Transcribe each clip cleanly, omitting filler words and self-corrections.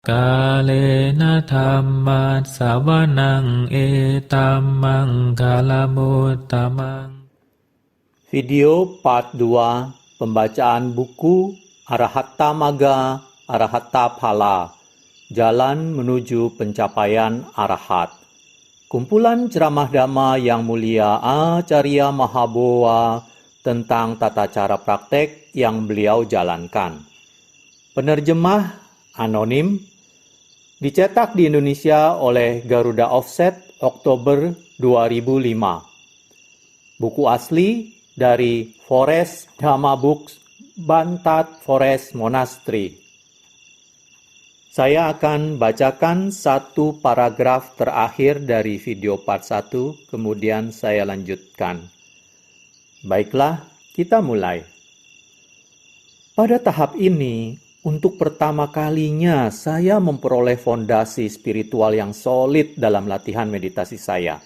Kalena dhammat sawanang etamang kalamuttamang. Video part 2 pembacaan buku Arahatta Magga Arahatta Phala, Jalan Menuju Pencapaian Arahat. Kumpulan ceramah Dhamma yang mulia Acarya Mahabowa tentang tata cara praktek yang beliau jalankan. Penerjemah anonim, dicetak di Indonesia oleh Garuda Offset Oktober 2005. Buku asli dari Forest Dhamma Books, Bantat Forest Monastery. Saya akan bacakan satu paragraf terakhir dari video part 1, kemudian saya lanjutkan. Baiklah, kita mulai. Pada tahap ini, untuk pertama kalinya saya memperoleh fondasi spiritual yang solid dalam latihan meditasi saya.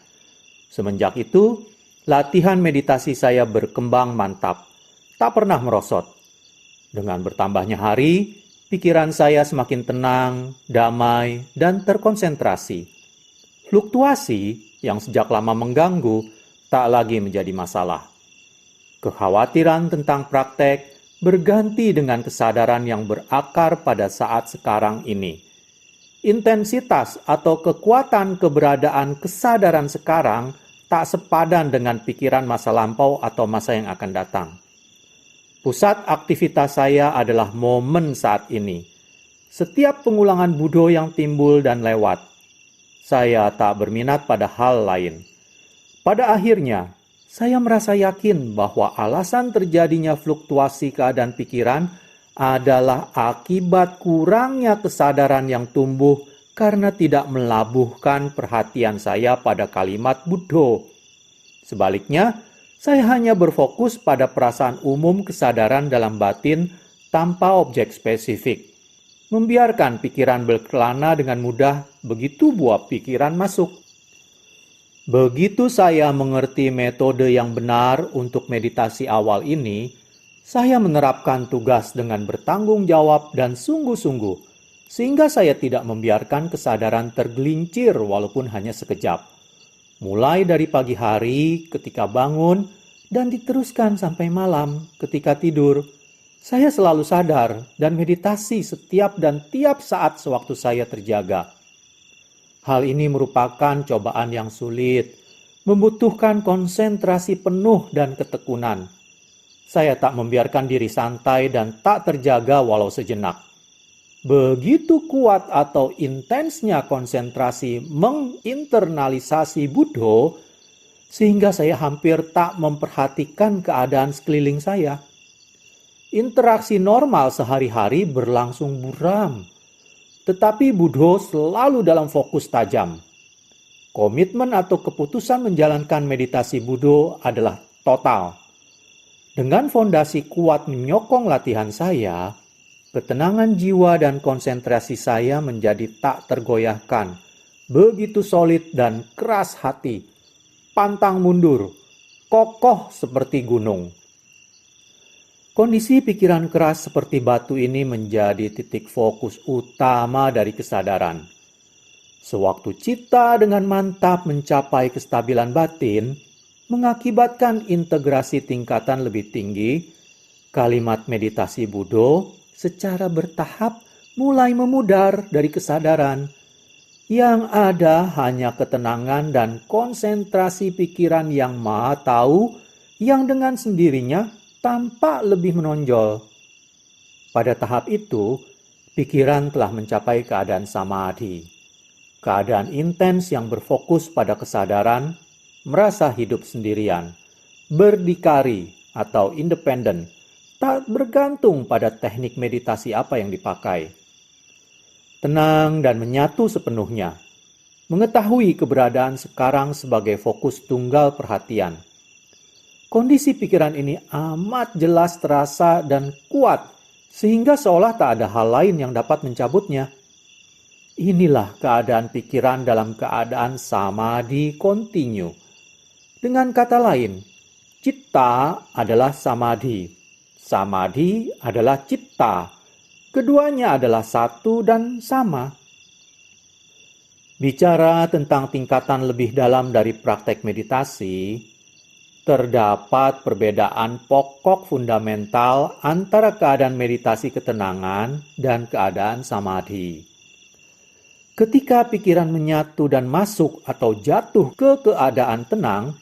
Semenjak itu, latihan meditasi saya berkembang mantap, tak pernah merosot. Dengan bertambahnya hari, pikiran saya semakin tenang, damai, dan terkonsentrasi. Fluktuasi yang sejak lama mengganggu tak lagi menjadi masalah. Kekhawatiran tentang praktek berganti dengan kesadaran yang berakar pada saat sekarang ini. Intensitas atau kekuatan keberadaan kesadaran sekarang tak sepadan dengan pikiran masa lampau atau masa yang akan datang. Pusat aktivitas saya adalah momen saat ini. Setiap pengulangan Buddha yang timbul dan lewat, saya tak berminat pada hal lain. Pada akhirnya, saya merasa yakin bahwa alasan terjadinya fluktuasi keadaan pikiran adalah akibat kurangnya kesadaran yang tumbuh karena tidak melabuhkan perhatian saya pada kalimat Buddha. Sebaliknya, saya hanya berfokus pada perasaan umum kesadaran dalam batin tanpa objek spesifik. Membiarkan pikiran berkelana dengan mudah begitu buah pikiran masuk. Begitu saya mengerti metode yang benar untuk meditasi awal ini, saya menerapkan tugas dengan bertanggung jawab dan sungguh-sungguh, sehingga saya tidak membiarkan kesadaran tergelincir walaupun hanya sekejap. Mulai dari pagi hari ketika bangun dan diteruskan sampai malam ketika tidur, saya selalu sadar dan meditasi setiap dan tiap saat sewaktu saya terjaga. Hal ini merupakan cobaan yang sulit, membutuhkan konsentrasi penuh dan ketekunan. Saya tak membiarkan diri santai dan tak terjaga walau sejenak. Begitu kuat atau intensnya konsentrasi menginternalisasi Buddha, sehingga saya hampir tak memperhatikan keadaan sekeliling saya. Interaksi normal sehari-hari berlangsung buram, tetapi Buddha selalu dalam fokus tajam. Komitmen atau keputusan menjalankan meditasi Buddha adalah total. Dengan fondasi kuat menyokong latihan saya, ketenangan jiwa dan konsentrasi saya menjadi tak tergoyahkan, begitu solid dan keras hati, pantang mundur, kokoh seperti gunung. Kondisi pikiran keras seperti batu ini menjadi titik fokus utama dari kesadaran. Sewaktu cita dengan mantap mencapai kestabilan batin, mengakibatkan integrasi tingkatan lebih tinggi, kalimat meditasi Buddha secara bertahap mulai memudar dari kesadaran. Yang ada hanya ketenangan dan konsentrasi pikiran yang maha tahu yang dengan sendirinya tampak lebih menonjol. Pada tahap itu, pikiran telah mencapai keadaan samadhi. Keadaan intens yang berfokus pada kesadaran, merasa hidup sendirian, berdikari atau independen, tak bergantung pada teknik meditasi apa yang dipakai. Tenang dan menyatu sepenuhnya, mengetahui keberadaan sekarang sebagai fokus tunggal perhatian. Kondisi pikiran ini amat jelas terasa dan kuat, sehingga seolah tak ada hal lain yang dapat mencabutnya. Inilah keadaan pikiran dalam keadaan samadhi kontinu. Dengan kata lain, citta adalah samadhi. Samadhi adalah citta. Keduanya adalah satu dan sama. Bicara tentang tingkatan lebih dalam dari praktek meditasi, terdapat perbedaan pokok fundamental antara keadaan meditasi ketenangan dan keadaan samadhi. Ketika pikiran menyatu dan masuk atau jatuh ke keadaan tenang,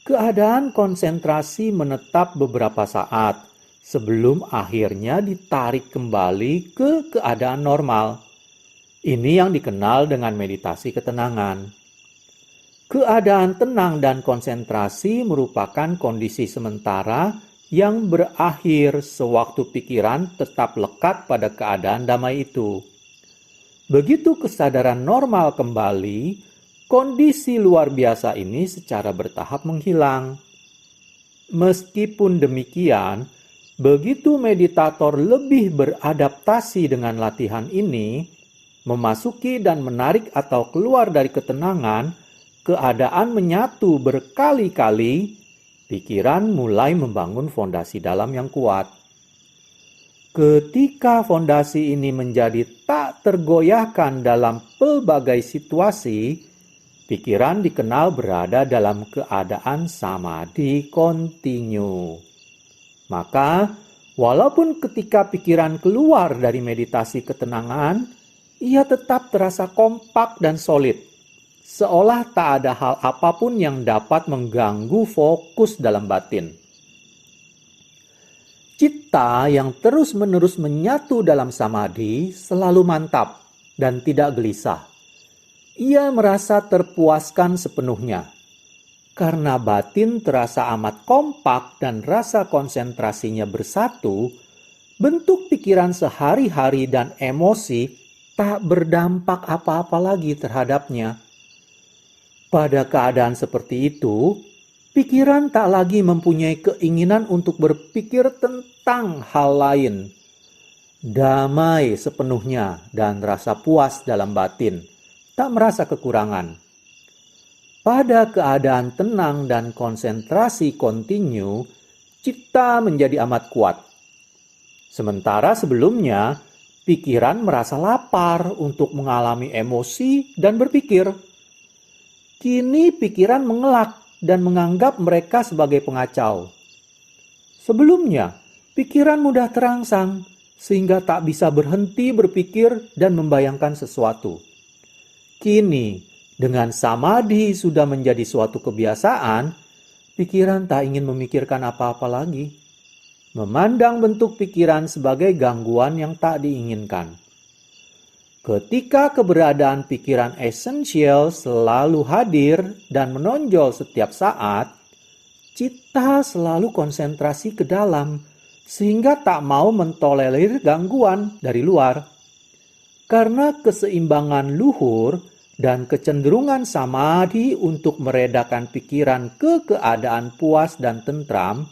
keadaan konsentrasi menetap beberapa saat sebelum akhirnya ditarik kembali ke keadaan normal. Ini yang dikenal dengan meditasi ketenangan. Keadaan tenang dan konsentrasi merupakan kondisi sementara yang berakhir sewaktu pikiran tetap lekat pada keadaan damai itu. Begitu kesadaran normal kembali, kondisi luar biasa ini secara bertahap menghilang. Meskipun demikian, begitu meditator lebih beradaptasi dengan latihan ini, memasuki dan menarik atau keluar dari ketenangan, keadaan menyatu berkali-kali, pikiran mulai membangun fondasi dalam yang kuat. Ketika fondasi ini menjadi tak tergoyahkan dalam pelbagai situasi, pikiran dikenal berada dalam keadaan samadhi kontinu. Maka, walaupun ketika pikiran keluar dari meditasi ketenangan, ia tetap terasa kompak dan solid, seolah tak ada hal apapun yang dapat mengganggu fokus dalam batin. Citta yang terus-menerus menyatu dalam samadhi selalu mantap dan tidak gelisah. Ia merasa terpuaskan sepenuhnya. Karena batin terasa amat kompak dan rasa konsentrasinya bersatu, bentuk pikiran sehari-hari dan emosi tak berdampak apa-apa lagi terhadapnya. Pada keadaan seperti itu, pikiran tak lagi mempunyai keinginan untuk berpikir tentang hal lain. Damai sepenuhnya dan rasa puas dalam batin, tak merasa kekurangan. Pada keadaan tenang dan konsentrasi kontinu, citta menjadi amat kuat. Sementara sebelumnya, pikiran merasa lapar untuk mengalami emosi dan berpikir. Kini pikiran mengelak dan menganggap mereka sebagai pengacau. Sebelumnya, pikiran mudah terangsang sehingga tak bisa berhenti berpikir dan membayangkan sesuatu. Kini, dengan samadhi sudah menjadi suatu kebiasaan, pikiran tak ingin memikirkan apa-apa lagi. Memandang bentuk pikiran sebagai gangguan yang tak diinginkan. Ketika keberadaan pikiran esensial selalu hadir dan menonjol setiap saat, citta selalu konsentrasi ke dalam, sehingga tak mau mentolerir gangguan dari luar. Karena keseimbangan luhur dan kecenderungan samadhi untuk meredakan pikiran ke keadaan puas dan tentram,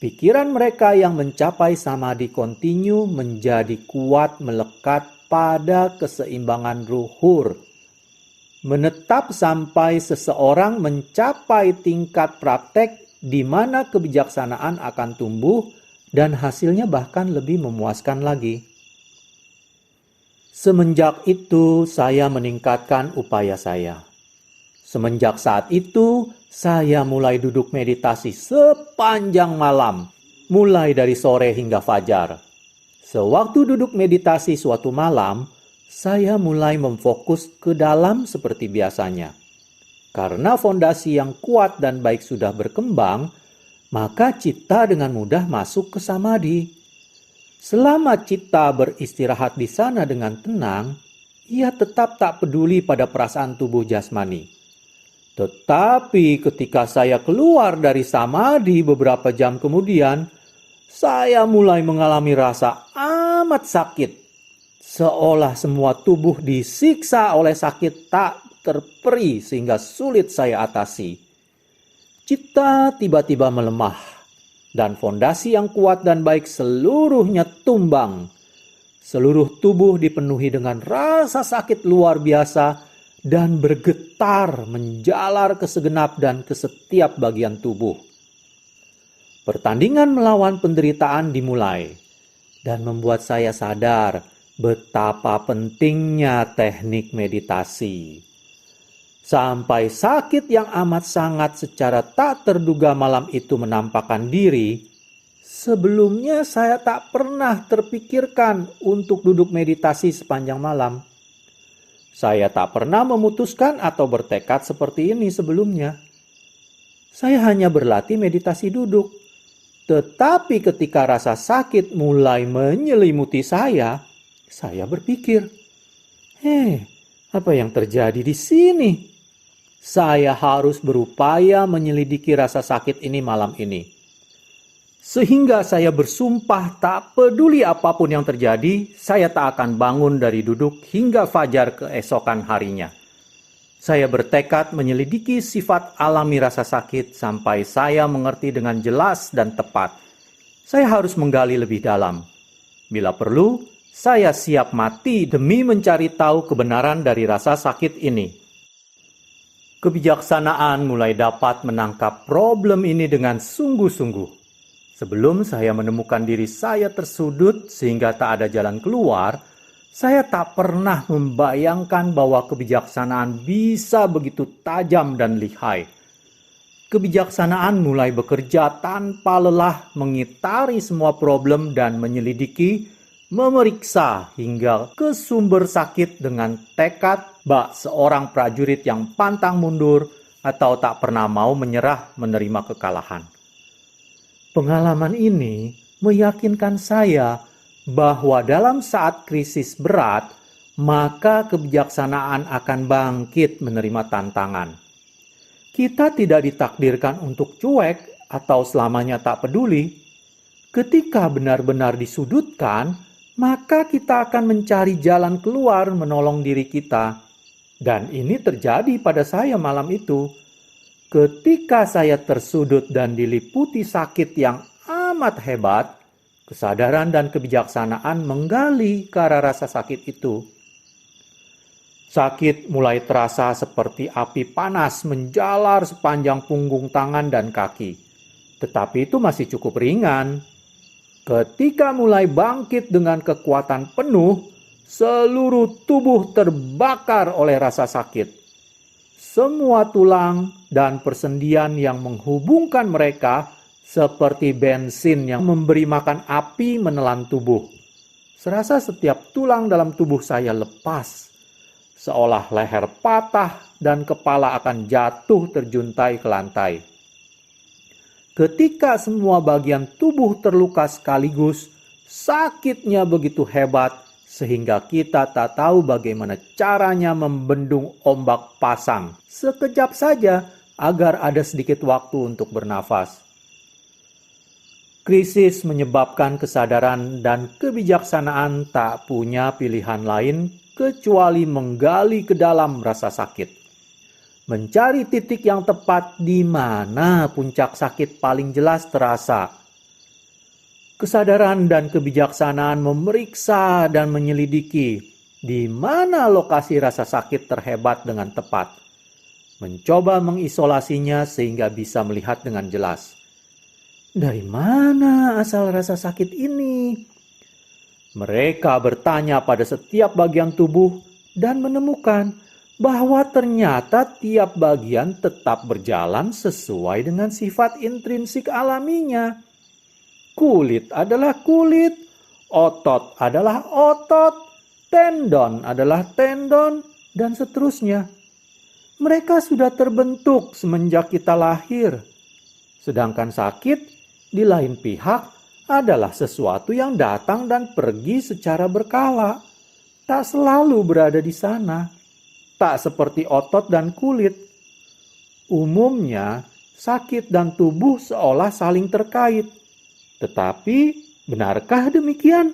pikiran mereka yang mencapai samadhi kontinu menjadi kuat melekat pada keseimbangan luhur. Menetap sampai seseorang mencapai tingkat praktek di mana kebijaksanaan akan tumbuh dan hasilnya bahkan lebih memuaskan lagi. Semenjak itu, saya meningkatkan upaya saya. Semenjak saat itu, saya mulai duduk meditasi sepanjang malam, mulai dari sore hingga fajar. Sewaktu duduk meditasi suatu malam, saya mulai memfokus ke dalam seperti biasanya. Karena fondasi yang kuat dan baik sudah berkembang, maka citta dengan mudah masuk ke samadhi. Selama citta beristirahat di sana dengan tenang, ia tetap tak peduli pada perasaan tubuh jasmani. Tetapi ketika saya keluar dari samadhi beberapa jam kemudian, saya mulai mengalami rasa amat sakit. Seolah semua tubuh disiksa oleh sakit tak terperi sehingga sulit saya atasi. Citta tiba-tiba melemah. Dan fondasi yang kuat dan baik seluruhnya tumbang. Seluruh tubuh dipenuhi dengan rasa sakit luar biasa dan bergetar menjalar ke segenap dan ke setiap bagian tubuh. Pertandingan melawan penderitaan dimulai. dan membuat saya sadar betapa pentingnya teknik meditasi. Sampai sakit yang amat sangat secara tak terduga malam itu menampakkan diri, sebelumnya saya tak pernah terpikirkan untuk duduk meditasi sepanjang malam. Saya tak pernah memutuskan atau bertekad seperti ini sebelumnya. Saya hanya berlatih meditasi duduk. Tetapi ketika rasa sakit mulai menyelimuti saya berpikir, apa yang terjadi di sini? Saya harus berupaya menyelidiki rasa sakit ini malam ini. Sehingga saya bersumpah tak peduli apapun yang terjadi, saya tak akan bangun dari duduk hingga fajar keesokan harinya. Saya bertekad menyelidiki sifat alami rasa sakit sampai saya mengerti dengan jelas dan tepat. Saya harus menggali lebih dalam. Bila perlu, saya siap mati demi mencari tahu kebenaran dari rasa sakit ini. Kebijaksanaan mulai dapat menangkap problem ini dengan sungguh-sungguh. Sebelum saya menemukan diri saya tersudut sehingga tak ada jalan keluar, saya tak pernah membayangkan bahwa kebijaksanaan bisa begitu tajam dan lihai. Kebijaksanaan mulai bekerja tanpa lelah mengitari semua problem dan menyelidiki, memeriksa hingga ke sumber sakit dengan tekad bak seorang prajurit yang pantang mundur atau tak pernah mau menyerah menerima kekalahan. Pengalaman ini meyakinkan saya bahwa dalam saat krisis berat, maka kebijaksanaan akan bangkit menerima tantangan. Kita tidak ditakdirkan untuk cuek atau selamanya tak peduli. Ketika benar-benar disudutkan, maka kita akan mencari jalan keluar menolong diri kita. Dan ini terjadi pada saya malam itu. Ketika saya tersudut dan diliputi sakit yang amat hebat, kesadaran dan kebijaksanaan menggali ke arah rasa sakit itu. Sakit mulai terasa seperti api panas menjalar sepanjang punggung tangan dan kaki. Tetapi itu masih cukup ringan. Ketika mulai bangkit dengan kekuatan penuh, seluruh tubuh terbakar oleh rasa sakit. Semua tulang dan persendian yang menghubungkan mereka seperti bensin yang memberi makan api menelan tubuh. Serasa setiap tulang dalam tubuh saya lepas, seolah leher patah dan kepala akan jatuh terjuntai ke lantai. Ketika semua bagian tubuh terluka sekaligus, sakitnya begitu hebat sehingga kita tak tahu bagaimana caranya membendung ombak pasang sekejap saja agar ada sedikit waktu untuk bernafas. Krisis menyebabkan kesadaran dan kebijaksanaan tak punya pilihan lain kecuali menggali ke dalam rasa sakit. Mencari titik yang tepat di mana puncak sakit paling jelas terasa. Kesadaran dan kebijaksanaan memeriksa dan menyelidiki di mana lokasi rasa sakit terhebat dengan tepat. Mencoba mengisolasinya sehingga bisa melihat dengan jelas. Dari mana asal rasa sakit ini? Mereka bertanya pada setiap bagian tubuh dan menemukan bahwa ternyata tiap bagian tetap berjalan sesuai dengan sifat intrinsik alaminya. Kulit adalah kulit, otot adalah otot, tendon adalah tendon, dan seterusnya. Mereka sudah terbentuk semenjak kita lahir. Sedangkan sakit, di lain pihak, adalah sesuatu yang datang dan pergi secara berkala. Tak selalu berada di sana. Tak seperti otot dan kulit. Umumnya, sakit dan tubuh seolah saling terkait. Tetapi, benarkah demikian?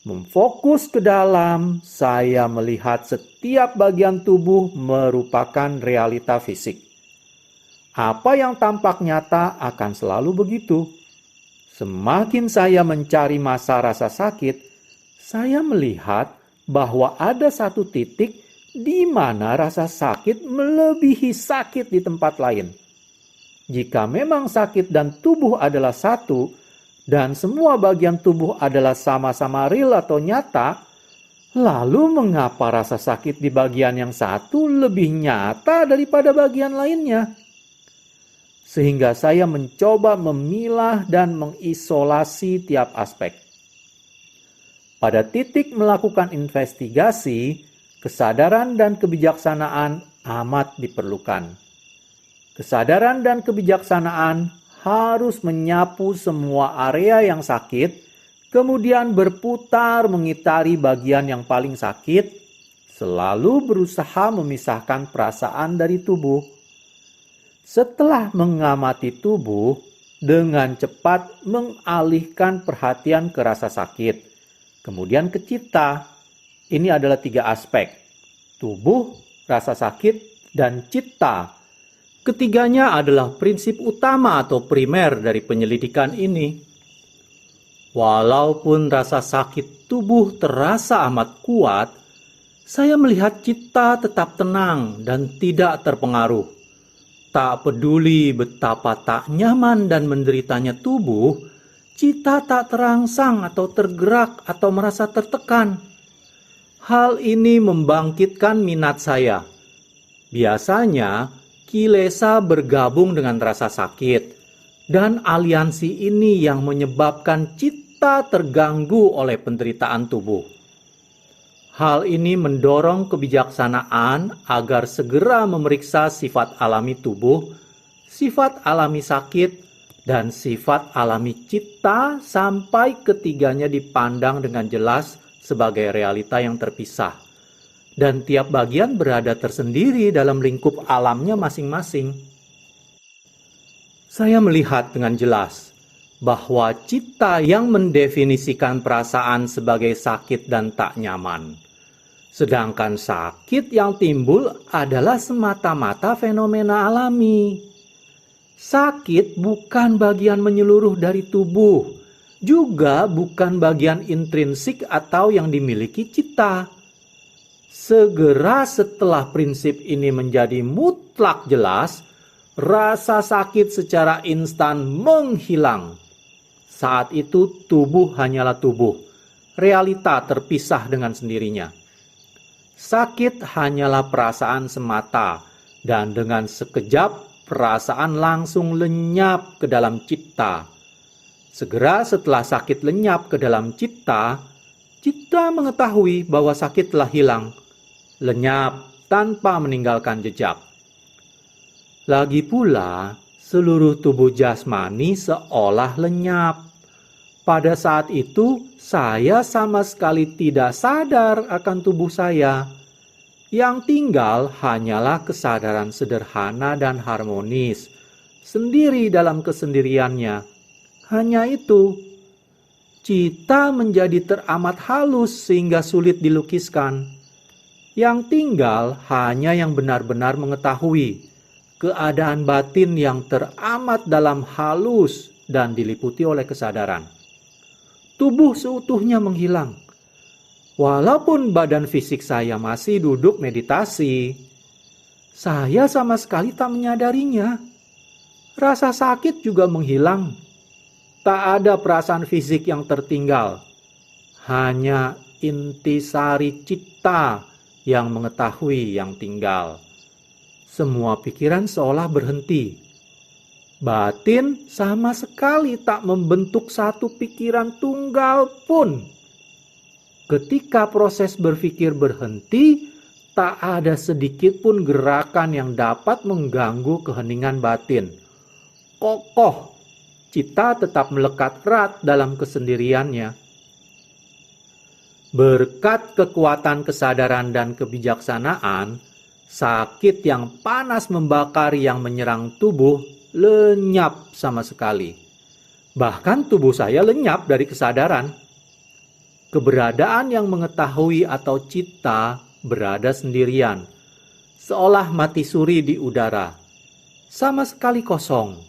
Memfokus ke dalam, saya melihat setiap bagian tubuh merupakan realita fisik. Apa yang tampak nyata akan selalu begitu. Semakin saya mencari masa rasa sakit, saya melihat bahwa ada satu titik di mana rasa sakit melebihi sakit di tempat lain. Jika memang sakit dan tubuh adalah satu, dan semua bagian tubuh adalah sama-sama real atau nyata, lalu mengapa rasa sakit di bagian yang satu lebih nyata daripada bagian lainnya? Sehingga saya mencoba memilah dan mengisolasi tiap aspek. Pada titik melakukan investigasi, kesadaran dan kebijaksanaan amat diperlukan. Kesadaran dan kebijaksanaan harus menyapu semua area yang sakit, kemudian berputar mengitari bagian yang paling sakit, selalu berusaha memisahkan perasaan dari tubuh. Setelah mengamati tubuh, dengan cepat mengalihkan perhatian ke rasa sakit, kemudian ke citta. Ini adalah 3 aspek: tubuh, rasa sakit, dan citta. Ketiganya adalah prinsip utama atau primer dari penyelidikan ini. Walaupun rasa sakit tubuh terasa amat kuat, saya melihat citta tetap tenang dan tidak terpengaruh. Tak peduli betapa tak nyaman dan menderitanya tubuh, citta tak terangsang atau tergerak atau merasa tertekan. Hal ini membangkitkan minat saya. Biasanya, kilesa bergabung dengan rasa sakit, dan aliansi ini yang menyebabkan citta terganggu oleh penderitaan tubuh. Hal ini mendorong kebijaksanaan agar segera memeriksa sifat alami tubuh, sifat alami sakit, dan sifat alami citta sampai ketiganya dipandang dengan jelas sebagai realita yang terpisah. Dan tiap bagian berada tersendiri dalam lingkup alamnya masing-masing. Saya melihat dengan jelas bahwa citta yang mendefinisikan perasaan sebagai sakit dan tak nyaman. Sedangkan sakit yang timbul adalah semata-mata fenomena alami. Sakit bukan bagian menyeluruh dari tubuh, juga bukan bagian intrinsik atau yang dimiliki citta. Segera setelah prinsip ini menjadi mutlak jelas, rasa sakit secara instan menghilang. Saat itu tubuh hanyalah tubuh, realita terpisah dengan sendirinya. Sakit hanyalah perasaan semata, dan dengan sekejap perasaan langsung lenyap ke dalam citta. Segera setelah sakit lenyap ke dalam citta, citta mengetahui bahwa sakit telah hilang, lenyap tanpa meninggalkan jejak. Lagi pula, seluruh tubuh jasmani seolah lenyap. Pada saat itu, saya sama sekali tidak sadar akan tubuh saya. Yang tinggal hanyalah kesadaran sederhana dan harmonis, sendiri dalam kesendiriannya. Hanya itu. Citta menjadi teramat halus sehingga sulit dilukiskan. Yang tinggal hanya yang benar-benar mengetahui keadaan batin yang teramat dalam halus dan diliputi oleh kesadaran. Tubuh seutuhnya menghilang. Walaupun badan fisik saya masih duduk meditasi, saya sama sekali tak menyadarinya. Rasa sakit juga menghilang. Tak ada perasaan fisik yang tertinggal. Hanya intisari citta yang mengetahui yang tinggal. Semua pikiran seolah berhenti. Batin sama sekali tak membentuk satu pikiran tunggal pun. Ketika proses berpikir berhenti, tak ada sedikit pun gerakan yang dapat mengganggu keheningan batin. Kokoh, citta tetap melekat erat dalam kesendiriannya. Berkat kekuatan kesadaran dan kebijaksanaan, sakit yang panas membakar yang menyerang tubuh lenyap sama sekali. Bahkan tubuh saya lenyap dari kesadaran. Keberadaan yang mengetahui atau citta berada sendirian, seolah mati suri di udara, sama sekali kosong.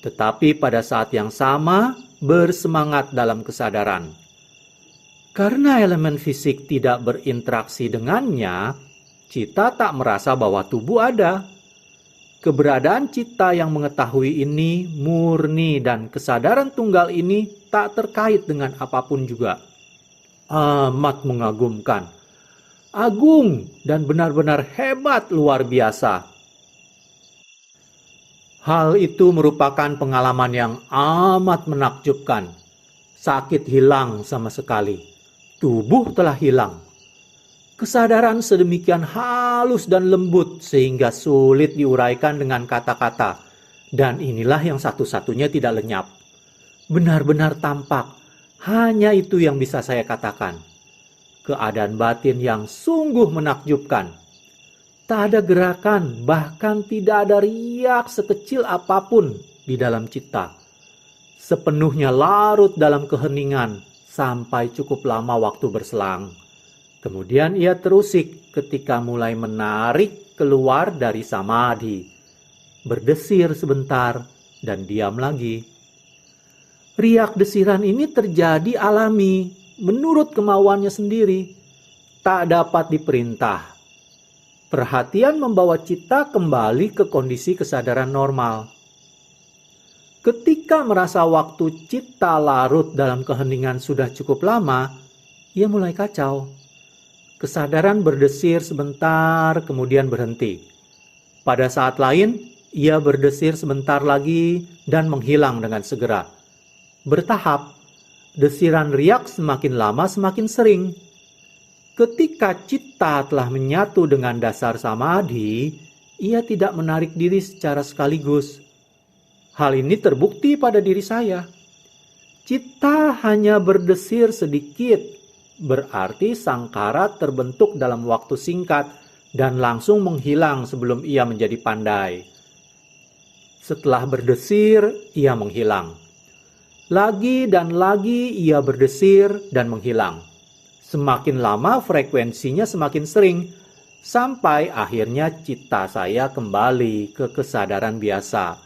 Tetapi pada saat yang sama bersemangat dalam kesadaran. Karena elemen fisik tidak berinteraksi dengannya, citta tak merasa bahwa tubuh ada. Keberadaan cita yang mengetahui ini murni dan kesadaran tunggal ini tak terkait dengan apapun juga. Amat mengagumkan, agung dan benar-benar hebat luar biasa. Hal itu merupakan pengalaman yang amat menakjubkan. Sakit hilang sama sekali. Tubuh telah hilang. Kesadaran sedemikian halus dan lembut sehingga sulit diuraikan dengan kata-kata. Dan inilah yang satu-satunya tidak lenyap. Benar-benar tampak. Hanya itu yang bisa saya katakan. Keadaan batin yang sungguh menakjubkan. Tak ada gerakan, bahkan tidak ada riak sekecil apapun di dalam cita. Sepenuhnya larut dalam keheningan sampai cukup lama waktu berselang. Kemudian ia terusik ketika mulai menarik keluar dari samadhi. Berdesir sebentar dan diam lagi. Riak desiran ini terjadi alami menurut kemauannya sendiri. Tak dapat diperintah. Perhatian membawa cita kembali ke kondisi kesadaran normal. Ketika merasa waktu cita larut dalam keheningan sudah cukup lama, ia mulai kacau. Kesadaran berdesir sebentar, kemudian berhenti. Pada saat lain, ia berdesir sebentar lagi dan menghilang dengan segera. Bertahap, desiran riak semakin lama semakin sering. Ketika cita telah menyatu dengan dasar samadhi, ia tidak menarik diri secara sekaligus. Hal ini terbukti pada diri saya. Cita hanya berdesir sedikit. Berarti sangkara terbentuk dalam waktu singkat dan langsung menghilang sebelum ia menjadi pandai. Setelah berdesir, ia menghilang. Lagi dan lagi ia berdesir dan menghilang. Semakin lama frekuensinya semakin sering, sampai akhirnya cita saya kembali ke kesadaran biasa.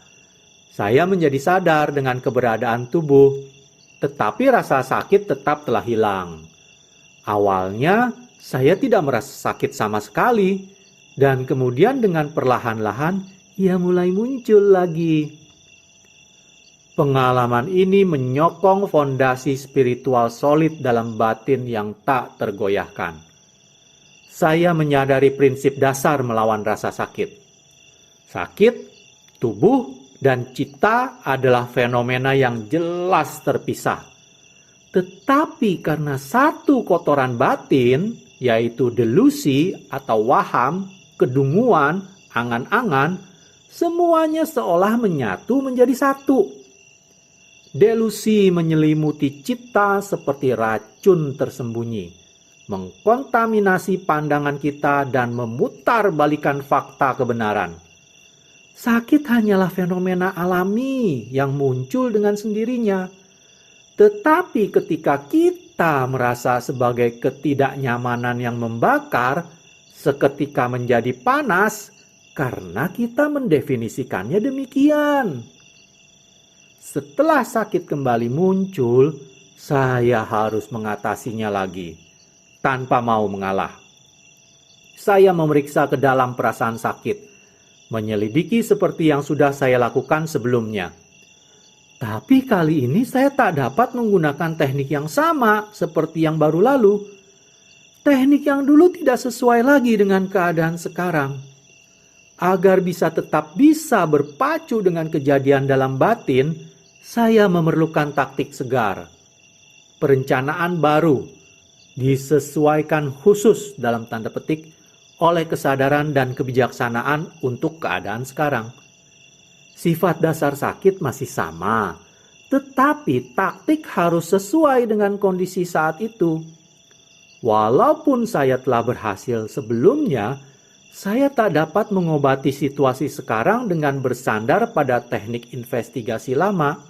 Saya menjadi sadar dengan keberadaan tubuh, tetapi rasa sakit tetap telah hilang. Awalnya, saya tidak merasa sakit sama sekali, dan kemudian dengan perlahan-lahan, ia mulai muncul lagi. Pengalaman ini menyokong fondasi spiritual solid dalam batin yang tak tergoyahkan. Saya menyadari prinsip dasar melawan rasa sakit. Sakit, tubuh, dan cita adalah fenomena yang jelas terpisah. Tetapi karena satu kotoran batin, yaitu delusi atau waham, kedunguan, angan-angan, semuanya seolah menyatu menjadi satu. Delusi menyelimuti cita seperti racun tersembunyi, mengkontaminasi pandangan kita dan memutarbalikkan fakta kebenaran. Sakit hanyalah fenomena alami yang muncul dengan sendirinya. Tetapi ketika kita merasa sebagai ketidaknyamanan yang membakar, seketika menjadi panas karena kita mendefinisikannya demikian. Setelah sakit kembali muncul, saya harus mengatasinya lagi, tanpa mau mengalah. Saya memeriksa ke dalam perasaan sakit, menyelidiki seperti yang sudah saya lakukan sebelumnya. Tapi kali ini saya tak dapat menggunakan teknik yang sama seperti yang baru lalu. Teknik yang dulu tidak sesuai lagi dengan keadaan sekarang. Agar bisa tetap bisa berpacu dengan kejadian dalam batin, saya memerlukan taktik segar. Perencanaan baru, disesuaikan khusus dalam tanda petik oleh kesadaran dan kebijaksanaan untuk keadaan sekarang. Sifat dasar sakit masih sama, tetapi taktik harus sesuai dengan kondisi saat itu. Walaupun saya telah berhasil sebelumnya, saya tak dapat mengobati situasi sekarang dengan bersandar pada teknik investigasi lama.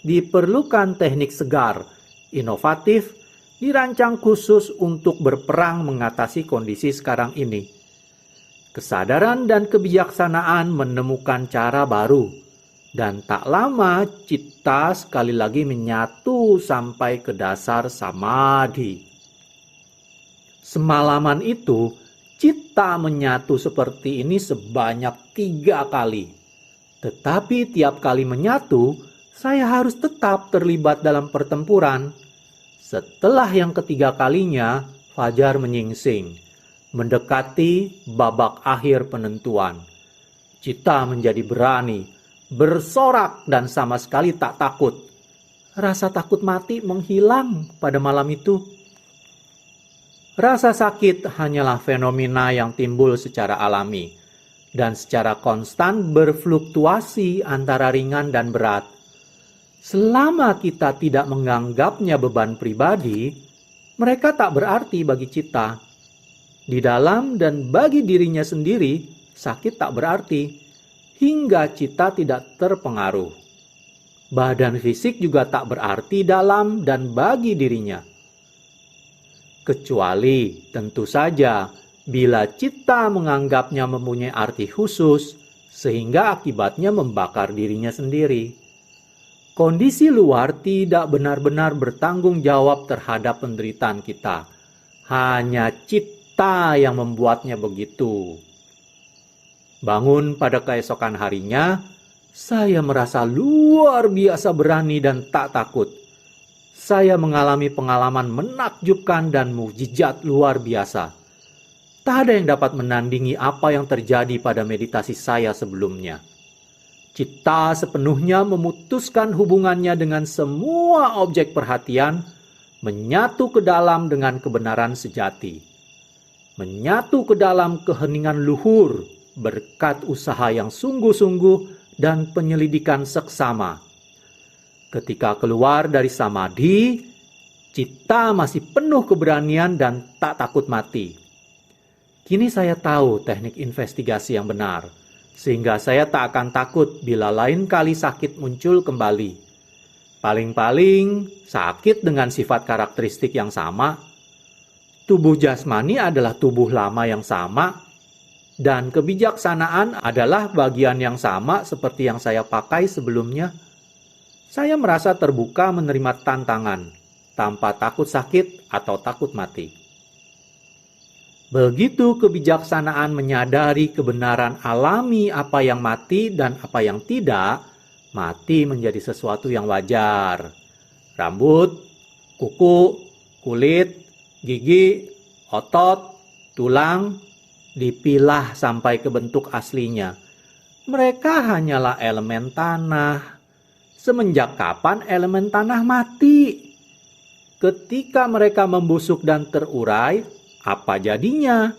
Diperlukan teknik segar, inovatif, dirancang khusus untuk berperang mengatasi kondisi sekarang ini. Kesadaran dan kebijaksanaan menemukan cara baru, dan tak lama cita sekali lagi menyatu sampai ke dasar samadhi. Semalaman itu, Cita menyatu seperti ini sebanyak 3 kali. Tetapi tiap kali menyatu, saya harus tetap terlibat dalam pertempuran. Setelah yang ketiga kalinya, fajar menyingsing, mendekati babak akhir penentuan. Cita menjadi berani, bersorak dan sama sekali tak takut. Rasa takut mati menghilang pada malam itu. Rasa sakit hanyalah fenomena yang timbul secara alami dan secara konstan berfluktuasi antara ringan dan berat. Selama kita tidak menganggapnya beban pribadi, mereka tak berarti bagi cita. Di dalam dan bagi dirinya sendiri, sakit tak berarti, hingga cita tidak terpengaruh. Badan fisik juga tak berarti dalam dan bagi dirinya. Kecuali tentu saja bila cita menganggapnya mempunyai arti khusus sehingga akibatnya membakar dirinya sendiri. Kondisi luar tidak benar-benar bertanggung jawab terhadap penderitaan kita. Hanya cita yang membuatnya begitu. Bangun pada keesokan harinya, saya merasa luar biasa berani dan tak takut. Saya mengalami pengalaman menakjubkan dan mukjizat luar biasa. Tak ada yang dapat menandingi apa yang terjadi pada meditasi saya sebelumnya. Cita sepenuhnya memutuskan hubungannya dengan semua objek perhatian, menyatu ke dalam dengan kebenaran sejati. Menyatu ke dalam keheningan luhur berkat usaha yang sungguh-sungguh dan penyelidikan seksama. Ketika keluar dari samadhi, cita masih penuh keberanian dan tak takut mati. Kini saya tahu teknik investigasi yang benar, sehingga saya tak akan takut bila lain kali sakit muncul kembali. Paling-paling sakit dengan sifat karakteristik yang sama. Tubuh jasmani adalah tubuh lama yang sama, dan kebijaksanaan adalah bagian yang sama seperti yang saya pakai sebelumnya. Saya merasa terbuka menerima tantangan, tanpa takut sakit atau takut mati. Begitu kebijaksanaan menyadari kebenaran alami apa yang mati dan apa yang tidak, mati menjadi sesuatu yang wajar. Rambut, kuku, kulit, gigi, otot, tulang, dipilah sampai ke bentuk aslinya. Mereka hanyalah elemen tanah. Semenjak kapan elemen tanah mati? Ketika mereka membusuk dan terurai, apa jadinya?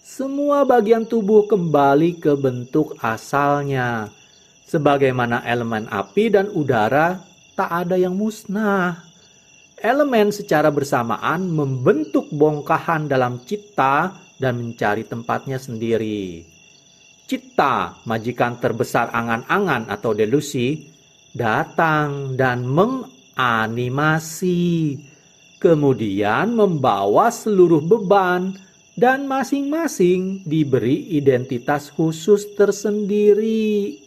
Semua bagian tubuh kembali ke bentuk asalnya. Sebagaimana elemen api dan udara, tak ada yang musnah. Elemen secara bersamaan membentuk bongkahan dalam cita dan mencari tempatnya sendiri. Cita, majikan terbesar angan-angan atau delusi, datang dan menganimasi, kemudian membawa seluruh beban dan masing-masing diberi identitas khusus tersendiri.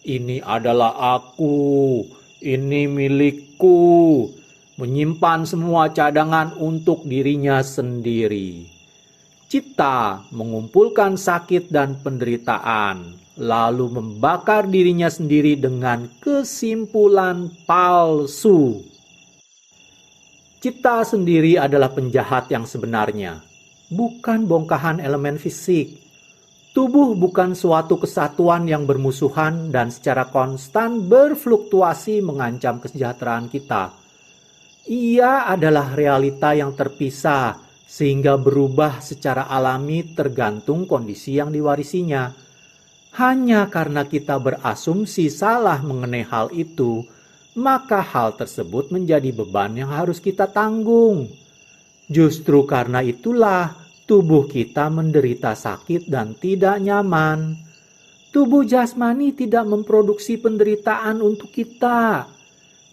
Ini adalah aku, ini milikku, menyimpan semua cadangan untuk dirinya sendiri. Cita mengumpulkan sakit dan penderitaan, lalu membakar dirinya sendiri dengan kesimpulan palsu. Cita sendiri adalah penjahat yang sebenarnya, bukan bongkahan elemen fisik. Tubuh bukan suatu kesatuan yang bermusuhan dan secara konstan berfluktuasi mengancam kesejahteraan kita. Ia adalah realita yang terpisah, sehingga berubah secara alami tergantung kondisi yang diwarisinya. Hanya karena kita berasumsi salah mengenai hal itu, maka hal tersebut menjadi beban yang harus kita tanggung. Justru karena itulah tubuh kita menderita sakit dan tidak nyaman. Tubuh jasmani tidak memproduksi penderitaan untuk kita.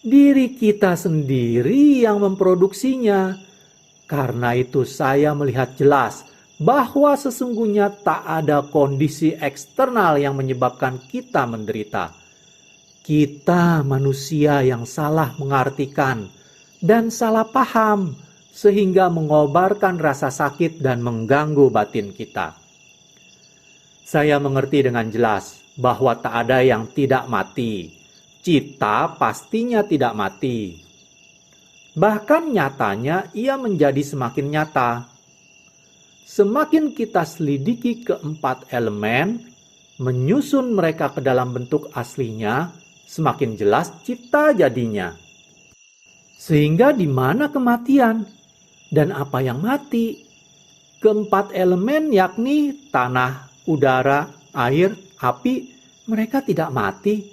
Diri kita sendiri yang memproduksinya. Karena itu saya melihat jelas bahwa sesungguhnya tak ada kondisi eksternal yang menyebabkan kita menderita. Kita manusia yang salah mengartikan dan salah paham sehingga mengobarkan rasa sakit dan mengganggu batin kita. Saya mengerti dengan jelas bahwa tak ada yang tidak mati. Cita pastinya tidak mati. Bahkan nyatanya ia menjadi semakin nyata. Semakin kita selidiki keempat elemen, menyusun mereka ke dalam bentuk aslinya, semakin jelas cita jadinya. Sehingga di mana kematian dan apa yang mati? Keempat elemen yakni tanah, udara, air, api, mereka tidak mati.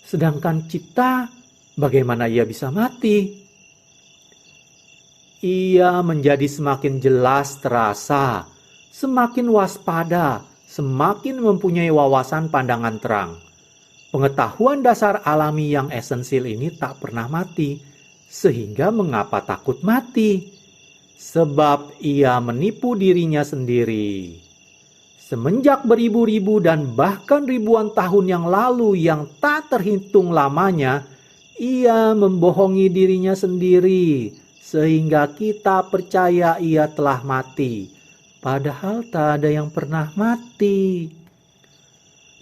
Sedangkan cita, bagaimana ia bisa mati? Ia menjadi semakin jelas terasa, semakin waspada, semakin mempunyai wawasan pandangan terang. Pengetahuan dasar alami yang esensial ini tak pernah mati, sehingga mengapa takut mati? Sebab ia menipu dirinya sendiri. Semenjak beribu-ribu dan bahkan ribuan tahun yang lalu yang tak terhitung lamanya, ia membohongi dirinya sendiri, sehingga kita percaya ia telah mati. Padahal tak ada yang pernah mati.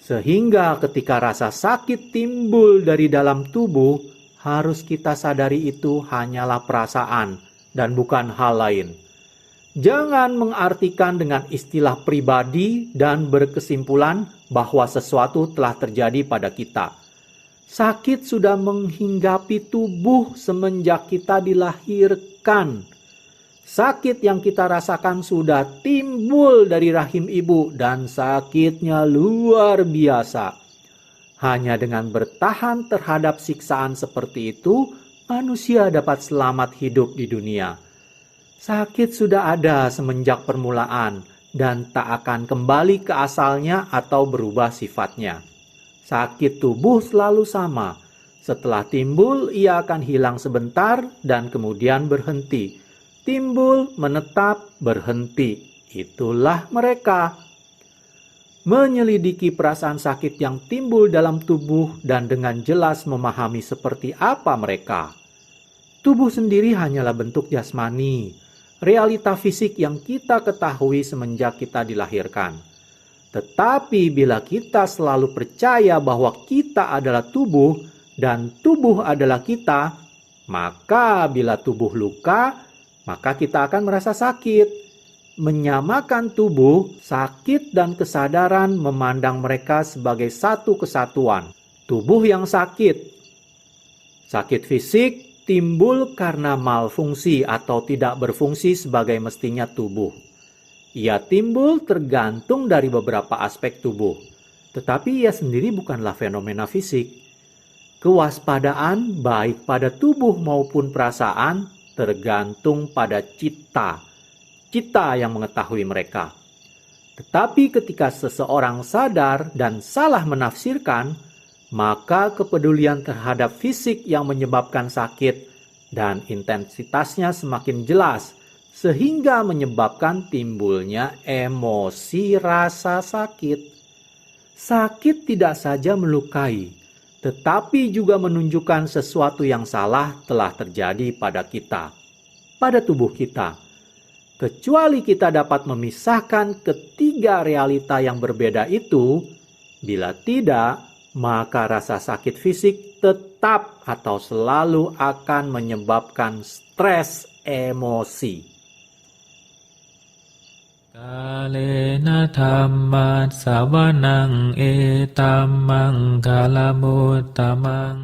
Sehingga ketika rasa sakit timbul dari dalam tubuh, harus kita sadari itu hanyalah perasaan dan bukan hal lain. Jangan mengartikan dengan istilah pribadi dan berkesimpulan bahwa sesuatu telah terjadi pada kita. Sakit sudah menghinggapi tubuh semenjak kita dilahirkan. Sakit yang kita rasakan sudah timbul dari rahim ibu dan sakitnya luar biasa. Hanya dengan bertahan terhadap siksaan seperti itu, manusia dapat selamat hidup di dunia. Sakit sudah ada semenjak permulaan dan tak akan kembali ke asalnya atau berubah sifatnya. Sakit tubuh selalu sama. Setelah timbul, ia akan hilang sebentar dan kemudian berhenti. Timbul, menetap, berhenti. Itulah mereka. Menyelidiki perasaan sakit yang timbul dalam tubuh dan dengan jelas memahami seperti apa mereka. Tubuh sendiri hanyalah bentuk jasmani, realita fisik yang kita ketahui semenjak kita dilahirkan. Tetapi bila kita selalu percaya bahwa kita adalah tubuh dan tubuh adalah kita, maka bila tubuh luka, maka kita akan merasa sakit. Menyamakan tubuh, sakit dan kesadaran memandang mereka sebagai satu kesatuan. Tubuh yang sakit. Sakit fisik timbul karena malfungsi atau tidak berfungsi sebagai mestinya tubuh. Ia timbul tergantung dari beberapa aspek tubuh, tetapi ia sendiri bukanlah fenomena fisik. Kewaspadaan baik pada tubuh maupun perasaan tergantung pada cita. Cita yang mengetahui mereka. Tetapi ketika seseorang sadar dan salah menafsirkan, maka kepedulian terhadap fisik yang menyebabkan sakit dan intensitasnya semakin jelas, sehingga menyebabkan timbulnya emosi rasa sakit. Sakit tidak saja melukai, tetapi juga menunjukkan sesuatu yang salah telah terjadi pada kita, pada tubuh kita. Kecuali kita dapat memisahkan ketiga realita yang berbeda itu, bila tidak, maka rasa sakit fisik tetap atau selalu akan menyebabkan stres emosi. Kalena dhammat savanang etammang kalamutamang